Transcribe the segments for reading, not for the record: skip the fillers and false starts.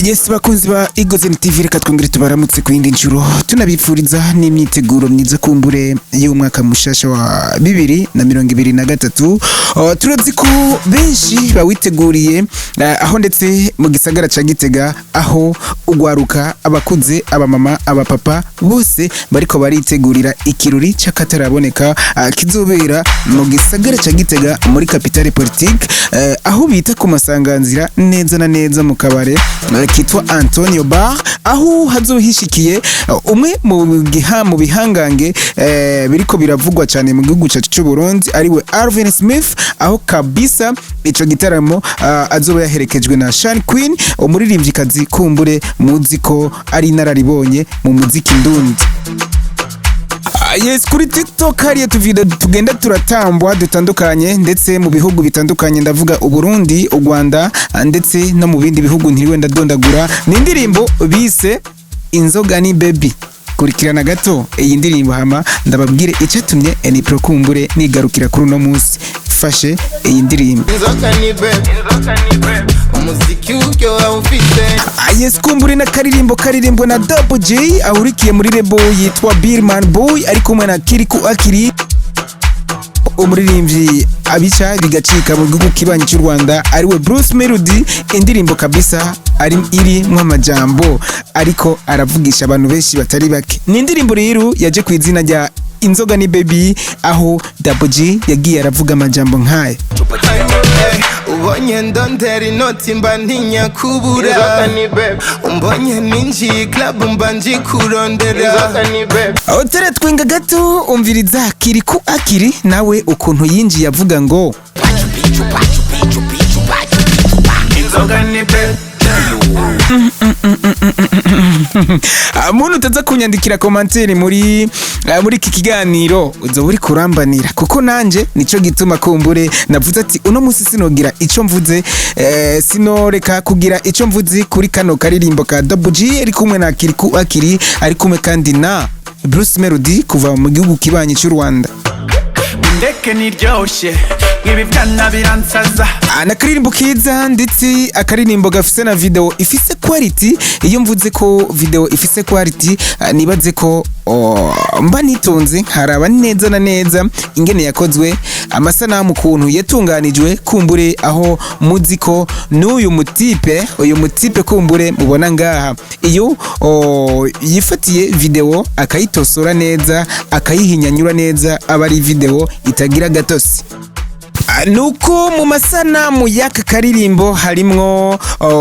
Yes, bakunzi ba Igozeni TV, reka twongere tubaramutse ku yindi njuro tunabipfuriza n'imyiteguro myiza kumbure y'umwaka mushasha wa 2023. Turazi ko benshi bawiteguriye aho ndetse mu gisagara ca Gitega, aho ugwaruka abakuze, abamama, abapapa bose bariko baritegurira ikirori cy'akataraboneka kizobera mu gisagara ca Gitega muri capitale politique, aho bita ku masanganzira neza na neza mu kabare kitwa Antonio Bar, aho hazohishikiye umwe mu bihangange biriko biravugwa cyane mu gihugu cyacu cy'u Burundi, ariwe Alvin Smith, aho kabisa ico gitaramo azoba yaherekejwe na Sean Queen, umuririmvyikazi kumbure muziko ari nararibonye mu muziki ndundi. Yes, kuri TikTok hariya tuvideo tugenda turatambwa dutandukanye ndetse mu bihugu bitandukanye, ndavuga u Burundi, u Rwanda ndetse no mu bindi bihugu ntiriwe ndadondagura. Ni indirimbo bise Inzoga ni baby. Kurikirana gato iyi ndirimbo hama ndababwire icyatumye ni prokumbure nigarukira kuri no munsi fashe iyi ndirimbo. Inzoga ni baby, umuziki uryo awufite. Yes, kumbure na karirimbo na Double J ahurikiye muri rebo yitwa Birman Boy, ari kumwe na Jay Akili umuririmbyi abica bigacika mu gihugu kibanyi cy'u Rwanda, ariwe Bruce Melody. Indirimbo kabisa iri mu amajambo ariko aravugisha abantu benshi batari bake. Ni indirimbo rero yaje ku izina rya Inzoga ni baby, aho Double J yagiye aravuga amajambo nk'aya: ubonye ndondera inoti mba ntinya kubura, umbonye ninji club mba nji kurondera. Aho teretwenga gato umviriza Jay Akili nawe ukuntu yinjiye avuga ngo Inzoga ni baby. Muntu utaza kunyandikira commentaire muri iki kiganiro uzo uri kurambanira, kuko nanje nico gituma kumbure navuze ati uno musi sinogira ico mvuze, sinoreka kugira ico mvuze kuri kano karirimbo ka Double J ari kumwe na Jay Akili, ari kumwe kandi na Bruce Melody kuva mu gihugu kibanyi cy'u Rwanda. Ndeke niryoshe ibi byana biransaza. Nakaririmbo kiza ndetse akaririmbo gafise na video ifise quality. Iyo mvuze ko video ifise quality nibaze ko mba nitonze nkaraba neza na neza ingene yakozwe, amasanamu kuntu yatunganijwe kumbure, aho muziko n'uyu mutipe kumbure mubona ngaha, iyo yifatiye video akayitosora neza akayihinyanyura neza, aba ari video itagira gatosi. Nuko mu masanamu y'aka karirimbo harimwo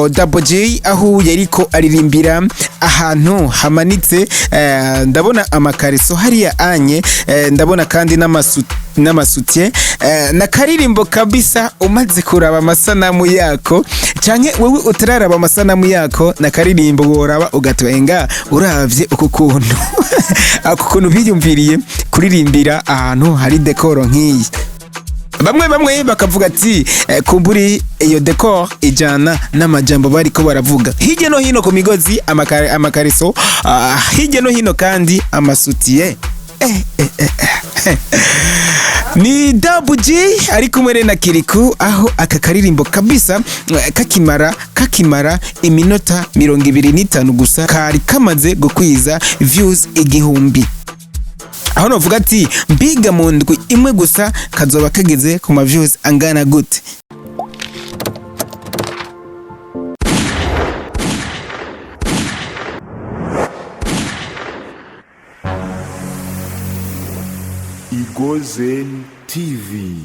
Double J aho yariko aririmbira ahantu hamanitse, ndabona amakariso hariya anye, ndabona kandi n'amasutye na karirimbo kabisa. Umaze kuraba amasanamu yako canke wewe utararaba amasanamu yako na karirimbo woraba ugatwenga uravye uko kuntu biyumviriye kuririmbira ahantu hari dekoro nk'iyi. Bamwe bakavuga ati kumburi iyo decor ijana n'amajambo bariko baravuga hirya no hino ku migozi, amakariso hirya no hino kandi amasutiye. Ni Double J ari kumwe na Jay, aho aka karirimbo kabisa kakimara iminota 25 gusa kari kamaze gukwiza views 1000. Aho novuga ati mbiga mu ndwi imwe gusa kazoba kageze ku ma views angana gute. Igozeni TV.